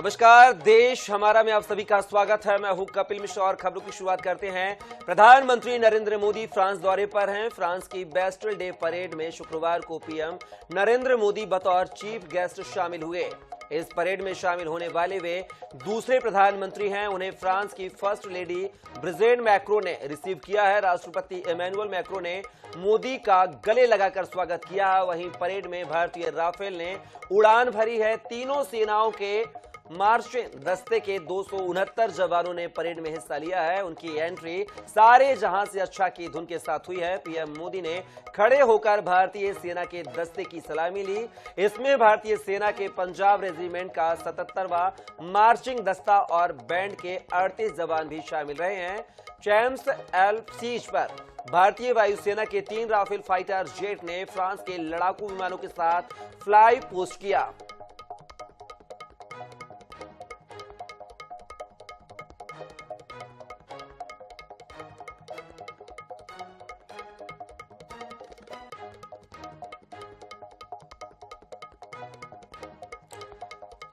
नमस्कार, देश हमारा में आप सभी का स्वागत है। मैं हूं कपिल मिश्रा और खबरों की शुरुआत करते हैं। प्रधानमंत्री नरेंद्र मोदी फ्रांस दौरे पर हैं। फ्रांस की बेस्टिल डे परेड में शुक्रवार को पीएम नरेंद्र मोदी बतौर चीफ गेस्ट शामिल हुए। इस परेड में शामिल होने वाले वे दूसरे प्रधानमंत्री हैं। उन्हें फ्रांस की फर्स्ट लेडी ब्रिजेन मैक्रो ने रिसीव किया है। राष्ट्रपति इमैनुअल मैक्रो ने मोदी का गले लगाकर स्वागत किया है। वहीं परेड में भारतीय राफेल ने उड़ान भरी है। तीनों सेनाओं के मार्चिंग दस्ते के 269 जवानों ने परेड में हिस्सा लिया है। उनकी एंट्री सारे जहां से अच्छा की धुन के साथ हुई है। पीएम मोदी ने खड़े होकर भारतीय सेना के दस्ते की सलामी ली। इसमें भारतीय सेना के पंजाब रेजिमेंट का 77वां मार्चिंग दस्ता और बैंड के 38 जवान भी शामिल रहे हैं। चैम्स एल सीज पर भारतीय वायुसेना के 3 राफेल फाइटर जेट ने फ्रांस के लड़ाकू विमानों के साथ फ्लाई पोस्ट किया।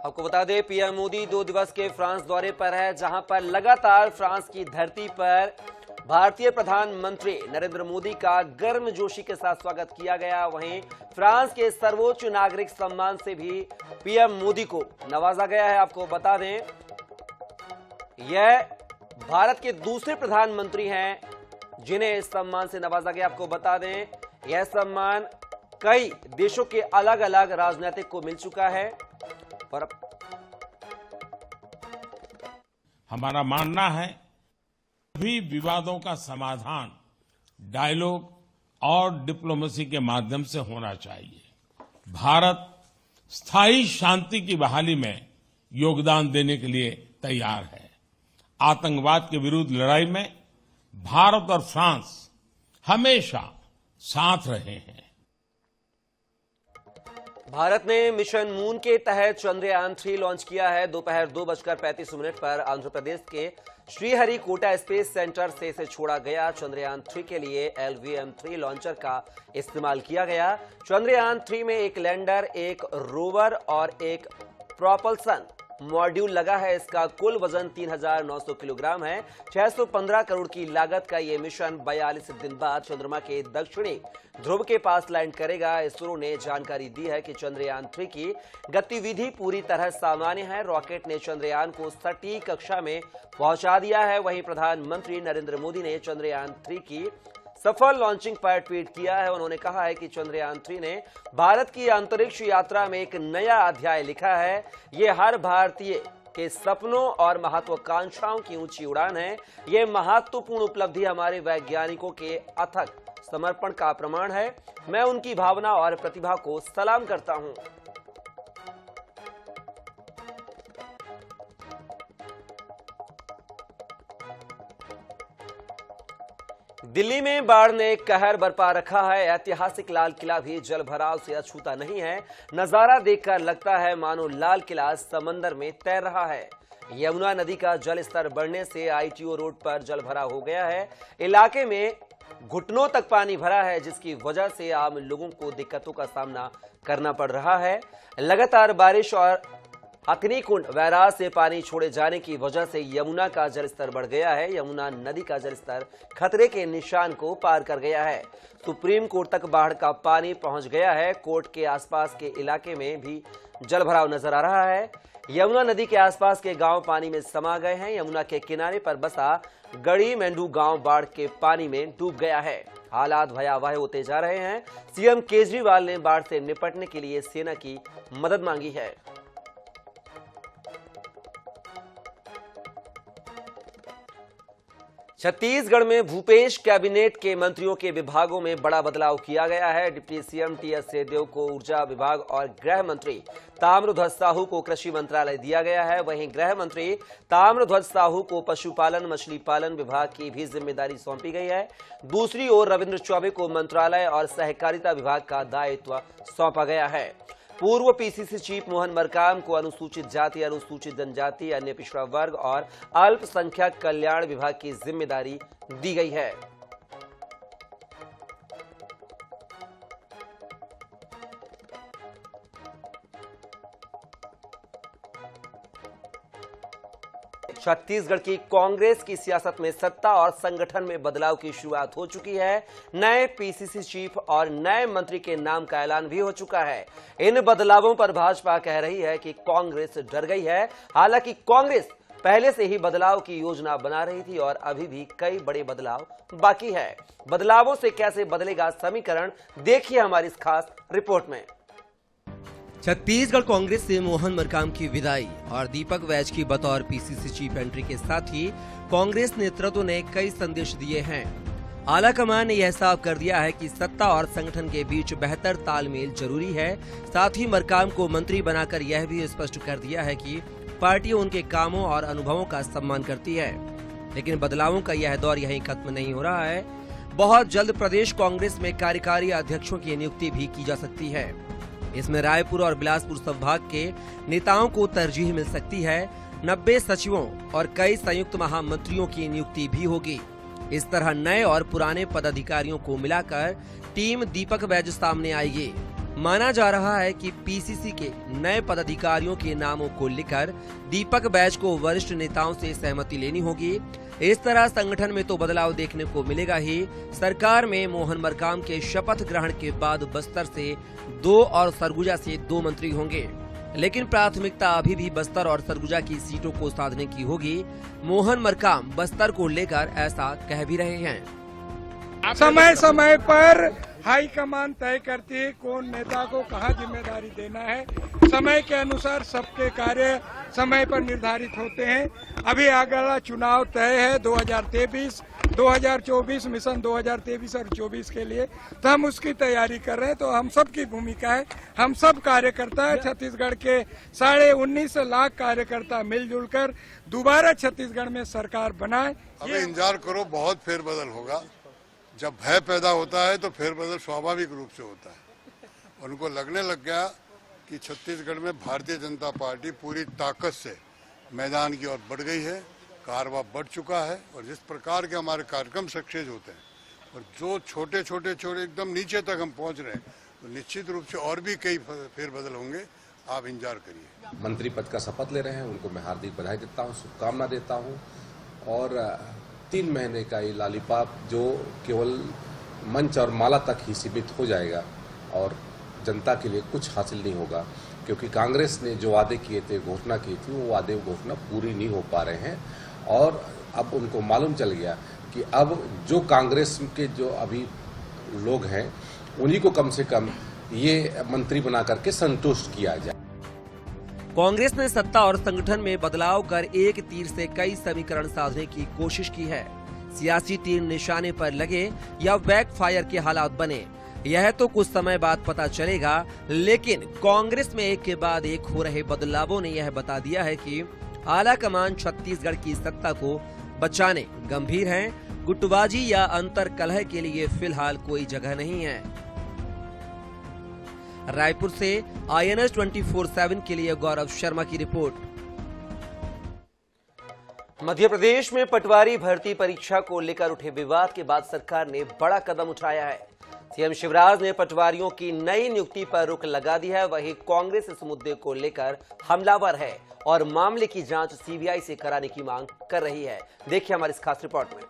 आपको बता दें, पीएम मोदी 2 दिवस के फ्रांस दौरे पर है, जहां पर लगातार फ्रांस की धरती पर भारतीय प्रधानमंत्री नरेंद्र मोदी का गर्मजोशी के साथ स्वागत किया गया। वहीं फ्रांस के सर्वोच्च नागरिक सम्मान से भी पीएम मोदी को नवाजा गया है। आपको बता दें, यह भारत के दूसरे प्रधानमंत्री हैं जिन्हें इस सम्मान से नवाजा गया। आपको बता दें, यह सम्मान कई देशों के अलग अलग राजनीतिक को मिल चुका है। और हमारा मानना है सभी विवादों का समाधान डायलॉग और डिप्लोमेसी के माध्यम से होना चाहिए। भारत स्थायी शांति की बहाली में योगदान देने के लिए तैयार है। आतंकवाद के विरुद्ध लड़ाई में भारत और फ्रांस हमेशा साथ रहे हैं। भारत ने मिशन मून के तहत चंद्रयान 3 लॉन्च किया है। दोपहर 2:35 पर आंध्र प्रदेश के श्रीहरिकोटा स्पेस सेंटर से इसे छोड़ा गया। चंद्रयान 3 के लिए LVM-3 लॉन्चर का इस्तेमाल किया गया। चंद्रयान 3 में एक लैंडर, एक रोवर और एक प्रोपल्सन मॉड्यूल लगा है। इसका कुल वजन 3900 किलोग्राम है। 615 करोड़ की लागत का यह मिशन 42 दिन बाद चंद्रमा के दक्षिणी ध्रुव के पास लैंड करेगा। इसरो ने जानकारी दी है कि चंद्रयान 3 की गतिविधि पूरी तरह सामान्य है। रॉकेट ने चंद्रयान को सटीक कक्षा में पहुंचा दिया है। वहीं प्रधानमंत्री नरेंद्र मोदी ने चंद्रयान 3 की सफल लॉन्चिंग पर ट्वीट किया है। उन्होंने कहा है कि चंद्रयान 3 ने भारत की अंतरिक्ष यात्रा में एक नया अध्याय लिखा है। ये हर भारतीय के सपनों और महत्वाकांक्षाओं की ऊंची उड़ान है। ये महत्वपूर्ण उपलब्धि हमारे वैज्ञानिकों के अथक समर्पण का प्रमाण है। मैं उनकी भावना और प्रतिभा को सलाम करता हूं। दिल्ली में बाढ़ ने कहर बरपा रखा है। ऐतिहासिक लाल किला भी जल भराव से अछूता नहीं है। नजारा देखकर लगता है मानो लाल किला समंदर में तैर रहा है। यमुना नदी का जल स्तर बढ़ने से ITO रोड पर जल भराव हो गया है। इलाके में घुटनों तक पानी भरा है, जिसकी वजह से आम लोगों को दिक्कतों का सामना करना पड़ रहा है। लगातार बारिश और हथनी कुंड बैराज से पानी छोड़े जाने की वजह से यमुना का जलस्तर बढ़ गया है। यमुना नदी का जलस्तर खतरे के निशान को पार कर गया है। सुप्रीम कोर्ट तक बाढ़ का पानी पहुंच गया है। कोर्ट के आसपास के इलाके में भी जलभराव नजर आ रहा है। यमुना नदी के आसपास के गांव पानी में समा गए हैं। यमुना के किनारे पर बसा गड़ी मेंढू गांव बाढ़ के पानी में डूब गया है। हालात भयावह होते जा रहे हैं। सीएम केजरीवाल ने बाढ़ से निपटने के लिए सेना की मदद मांगी है। छत्तीसगढ़ में भूपेश कैबिनेट के मंत्रियों के विभागों में बड़ा बदलाव किया गया है। डिप्टी सीएम TS सिंहदेव को ऊर्जा विभाग और गृह मंत्री ताम्रध्वज साहू को कृषि मंत्रालय दिया गया है। वहीं गृह मंत्री ताम्रध्वज साहू को पशुपालन मछली पालन विभाग की भी जिम्मेदारी सौंपी गई है। दूसरी ओर रविंद्र चौबे को मंत्रालय और सहकारिता विभाग का दायित्व सौंपा गया है। पूर्व PCC चीफ मोहन मरकाम को अनुसूचित जाति, अनुसूचित जनजाति, अन्य पिछड़ा वर्ग और अल्पसंख्यक कल्याण विभाग की जिम्मेदारी दी गई है। छत्तीसगढ़ की कांग्रेस की सियासत में सत्ता और संगठन में बदलाव की शुरुआत हो चुकी है। नए पीसीसी चीफ और नए मंत्री के नाम का ऐलान भी हो चुका है। इन बदलावों पर भाजपा कह रही है कि कांग्रेस डर गई है। हालांकि कांग्रेस पहले से ही बदलाव की योजना बना रही थी और अभी भी कई बड़े बदलाव बाकी है। बदलावों से कैसे बदलेगा समीकरण, देखिए हमारी इस खास रिपोर्ट में। छत्तीसगढ़ कांग्रेस से मोहन मरकाम की विदाई और दीपक वैज की बतौर पीसीसी चीफ एंट्री के साथ ही कांग्रेस नेतृत्व ने कई संदेश दिए हैं। आला कमान ने यह साफ कर दिया है कि सत्ता और संगठन के बीच बेहतर तालमेल जरूरी है। साथ ही मरकाम को मंत्री बनाकर यह भी स्पष्ट कर दिया है कि पार्टी उनके कामों और अनुभवों का सम्मान करती है। लेकिन बदलावों का यह दौर यहीं खत्म नहीं हो रहा है। बहुत जल्द प्रदेश कांग्रेस में कार्यकारी अध्यक्षों की नियुक्ति भी की जा सकती है। इसमें रायपुर और बिलासपुर संभाग के नेताओं को तरजीह मिल सकती है। 90 सचिवों और कई संयुक्त महामंत्रियों की नियुक्ति भी होगी। इस तरह नए और पुराने पदाधिकारियों को मिलाकर टीम दीपक वैज सामने आएगी। माना जा रहा है कि पीसीसी के नए पदाधिकारियों के नामों को लेकर दीपक वैज को वरिष्ठ नेताओं से सहमति लेनी होगी। इस तरह संगठन में तो बदलाव देखने को मिलेगा ही। सरकार में मोहन मरकाम के शपथ ग्रहण के बाद बस्तर से 2 और सरगुजा से 2 मंत्री होंगे। लेकिन प्राथमिकता अभी भी बस्तर और सरगुजा की सीटों को साधने की होगी। मोहन मरकाम बस्तर को लेकर ऐसा कह भी रहे हैं। समय समय पर हाईकमान तय करती है कौन नेता को कहाँ जिम्मेदारी देना है। समय के अनुसार सबके कार्य समय पर निर्धारित होते हैं। अभी अगला चुनाव तय है 2023, 2024 मिशन 2023 और 24 के लिए, तो हम उसकी तैयारी कर रहे हैं। तो हम सब की भूमिका है, हम सब कार्यकर्ता है, छत्तीसगढ़ के 19.5 लाख कार्यकर्ता मिलजुल कर दोबारा छत्तीसगढ़ में सरकार बनाए। अभी इंतजार करो, बहुत फेरबदल होगा। जब भय पैदा होता है तो फेरबदल स्वाभाविक रूप से होता है। उनको लगने लग गया कि छत्तीसगढ़ में भारतीय जनता पार्टी पूरी ताकत से मैदान की ओर बढ़ गई है, कारवा बढ़ चुका है। और जिस प्रकार के हमारे कार्यक्रम सक्सेस होते हैं और जो छोटे छोटे एकदम नीचे तक हम पहुंच रहे हैं, तो निश्चित रूप से और भी कई फेरबदल होंगे। आप इंतजार करिए। मंत्री पद का शपथ ले रहे हैं, उनको मैं हार्दिक बधाई देता हूँ, शुभकामना देता हूँ। और 3 महीने का ये लालीपाप जो केवल मंच और माला तक ही सीमित हो जाएगा और जनता के लिए कुछ हासिल नहीं होगा, क्योंकि कांग्रेस ने जो वादे किए थे, घोषणा की थी, वो वादे घोषणा पूरी नहीं हो पा रहे हैं। और अब उनको मालूम चल गया कि अब जो कांग्रेस के जो अभी लोग हैं उन्हीं को कम से कम ये मंत्री बना करके संतुष्ट किया जाए। कांग्रेस ने सत्ता और संगठन में बदलाव कर एक तीर से कई समीकरण साधने की कोशिश की है। सियासी तीर निशाने पर लगे या बैकफायर के हालात बने, यह तो कुछ समय बाद पता चलेगा। लेकिन कांग्रेस में एक के बाद एक हो रहे बदलावों ने यह बता दिया है कि आला कमान छत्तीसगढ़ की सत्ता को बचाने गंभीर है। गुटबाजी या अंतर कलह के लिए फिलहाल कोई जगह नहीं है। रायपुर से INS 24/7 के लिए गौरव शर्मा की रिपोर्ट। मध्य प्रदेश में पटवारी भर्ती परीक्षा को लेकर उठे विवाद के बाद सरकार ने बड़ा कदम उठाया है। सीएम शिवराज ने पटवारियों की नई नियुक्ति पर रोक लगा दी है। वहीं कांग्रेस इस मुद्दे को लेकर हमलावर है और मामले की जांच CBI से कराने की मांग कर रही है। देखिए हमारी इस खास रिपोर्ट में।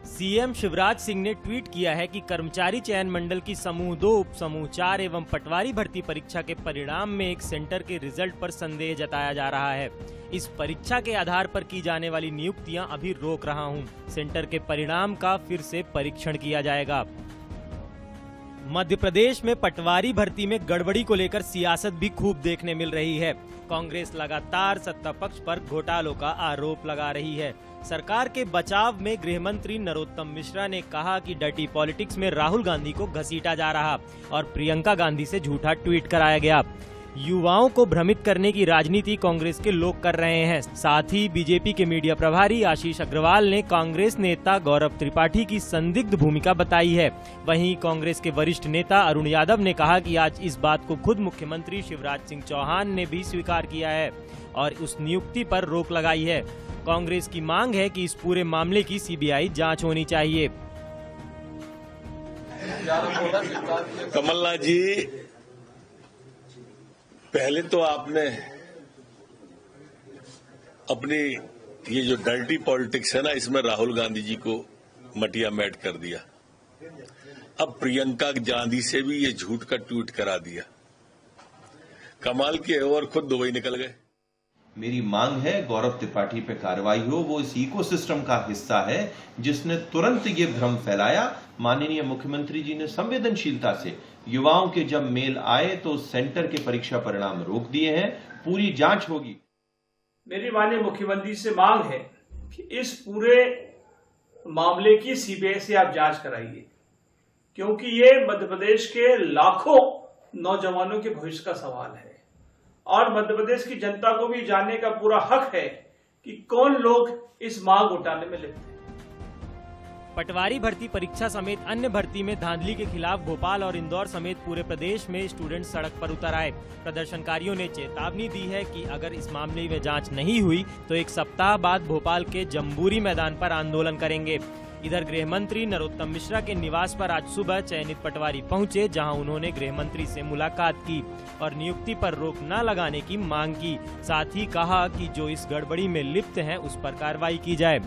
सीएम शिवराज सिंह ने ट्वीट किया है कि कर्मचारी चयन मंडल की समूह 2, उप समूह 4 एवं पटवारी भर्ती परीक्षा के परिणाम में एक सेंटर के रिजल्ट पर संदेह जताया जा रहा है। इस परीक्षा के आधार पर की जाने वाली नियुक्तियां अभी रोक रहा हूं। सेंटर के परिणाम का फिर से परीक्षण किया जाएगा। मध्य प्रदेश में पटवारी भर्ती में गड़बड़ी को लेकर सियासत भी खूब देखने मिल रही है। कांग्रेस लगातार सत्ता पक्ष पर घोटालों का आरोप लगा रही है। सरकार के बचाव में गृह मंत्री नरोत्तम मिश्रा ने कहा कि डर्टी पॉलिटिक्स में राहुल गांधी को घसीटा जा रहा और प्रियंका गांधी से झूठा ट्वीट कराया गया। युवाओं को भ्रमित करने की राजनीति कांग्रेस के लोग कर रहे हैं। साथ ही बीजेपी के मीडिया प्रभारी आशीष अग्रवाल ने कांग्रेस नेता गौरव त्रिपाठी की संदिग्ध भूमिका बताई है। वहीं कांग्रेस के वरिष्ठ नेता अरुण यादव ने कहा कि आज इस बात को खुद मुख्यमंत्री शिवराज सिंह चौहान ने भी स्वीकार किया है और उस नियुक्ति पर रोक लगाई है। कांग्रेस की मांग है कि इस पूरे मामले की CBI जांच होनी चाहिए। कमलनाथ जी, पहले तो आपने अपनी ये जो डर्टी पॉलिटिक्स है ना, इसमें राहुल गांधी जी को मटिया मैट कर दिया। अब प्रियंका गांधी से भी ये झूठ का ट्वीट करा दिया। कमाल के और खुद दुबई निकल गए। मेरी मांग है गौरव त्रिपाठी पे कार्रवाई हो। वो इस इकोसिस्टम का हिस्सा है जिसने तुरंत ये भ्रम फैलाया। माननीय मुख्यमंत्री जी ने संवेदनशीलता से युवाओं के जब मेल आए तो सेंटर के परीक्षा परिणाम रोक दिए हैं। पूरी जांच होगी। मेरी माननीय मुख्यमंत्री से मांग है कि इस पूरे मामले की सीबीआई से आप जांच कराइए, क्योंकि ये मध्य प्रदेश के लाखों नौजवानों के भविष्य का सवाल है और मध्य प्रदेश की जनता को भी जानने का पूरा हक है कि कौन लोग इस मांग उठाने में लिप्त हैं। पटवारी भर्ती परीक्षा समेत अन्य भर्ती में धांधली के खिलाफ भोपाल और इंदौर समेत पूरे प्रदेश में स्टूडेंट सड़क पर उतर आए। प्रदर्शनकारियों ने चेतावनी दी है कि अगर इस मामले में जांच नहीं हुई तो एक सप्ताह बाद भोपाल के जम्बूरी मैदान पर आंदोलन करेंगे। इधर गृह मंत्री नरोत्तम मिश्रा के निवास पर आज सुबह चयनित पटवारी पहुंचे, जहां उन्होंने गृह मंत्री से मुलाकात की और नियुक्ति पर रोक न लगाने की मांग की। साथ ही कहा कि जो इस गड़बड़ी में लिप्त हैं उस पर कार्रवाई की जाए।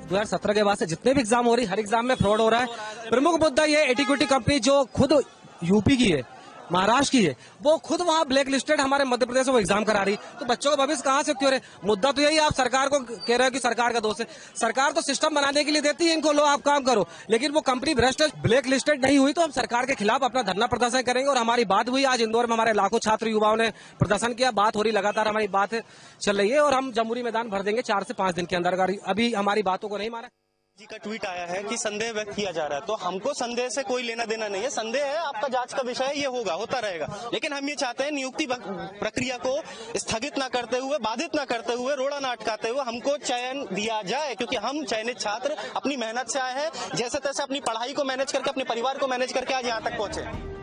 2017 के बाद से जितने भी एग्जाम हो रही, हर एग्जाम में फ्रॉड हो रहा है। प्रमुख मुद्दा ये एटीक्विटी कंपनी जो खुद यूपी की है, महाराष्ट्र की है, वो खुद वहाँ ब्लैक लिस्टेड हमारे मध्य प्रदेश में वो एग्जाम करा रही, तो बच्चों का भविष्य कहाँ से क्यों रहे? मुद्दा तो यही, आप सरकार को कह रहे हो कि सरकार का दोष है। सरकार तो सिस्टम बनाने के लिए देती है इनको, लो आप काम करो, लेकिन वो कंपनी भ्रष्ट ब्लैक लिस्टेड नहीं हुई तो हम सरकार के खिलाफ अपना धरना प्रदर्शन करेंगे। और हमारी बात हुई आज इंदौर में, हमारे लाखों छात्र युवाओं ने प्रदर्शन किया, बात हो रही, लगातार हमारी बात चल रही है और हम जम्बूरी मैदान भर देंगे 4 से 5 दिन के अंदर। अभी हमारी बातों को नहीं माना जी का ट्वीट आया है कि संदेह व्यक्त किया जा रहा है, तो हमको संदेह से कोई लेना देना नहीं है। संदेह है आपका जांच का विषय, ये होता रहेगा, लेकिन हम ये चाहते हैं नियुक्ति प्रक्रिया को स्थगित ना करते हुए, बाधित ना करते हुए, रोड़ा ना अटकाते हुए हमको चयन दिया जाए, क्योंकि हम चयनित छात्र अपनी मेहनत से आए हैं, जैसे तैसे अपनी पढ़ाई को मैनेज करके, अपने परिवार को मैनेज करके आज यहाँ तक पहुंचे।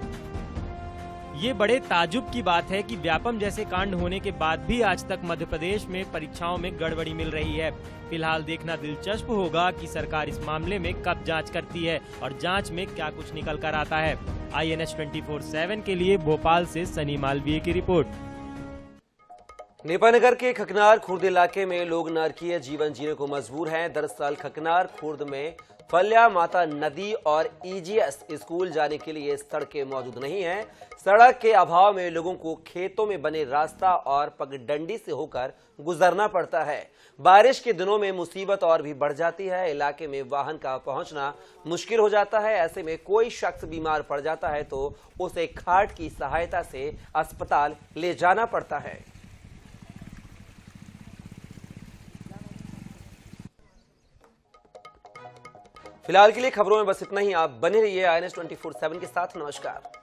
ये बड़े ताजुब की बात है कि व्यापम जैसे कांड होने के बाद भी आज तक मध्य प्रदेश में परीक्षाओं में गड़बड़ी मिल रही है। फिलहाल देखना दिलचस्प होगा कि सरकार इस मामले में कब जांच करती है और जांच में क्या कुछ निकल कर आता है। INS 24/7 के लिए भोपाल से सनी मालवीय की रिपोर्ट। नेपानगर के खकनार खुर्द इलाके में लोग नारकीय जीवन जीने को मजबूर हैं। दरअसल खकनार खुर्द में फल्या माता नदी और EGS स्कूल जाने के लिए सड़कें मौजूद नहीं हैं। सड़क के अभाव में लोगों को खेतों में बने रास्ता और पगडंडी से होकर गुजरना पड़ता है। बारिश के दिनों में मुसीबत और भी बढ़ जाती है। इलाके में वाहन का पहुंचना मुश्किल हो जाता है। ऐसे में कोई शख्स बीमार पड़ जाता है तो उसे खाट की सहायता से अस्पताल ले जाना पड़ता है। फिलहाल के लिए खबरों में बस इतना ही। आप बने रहिए INS 24/7 के साथ। नमस्कार।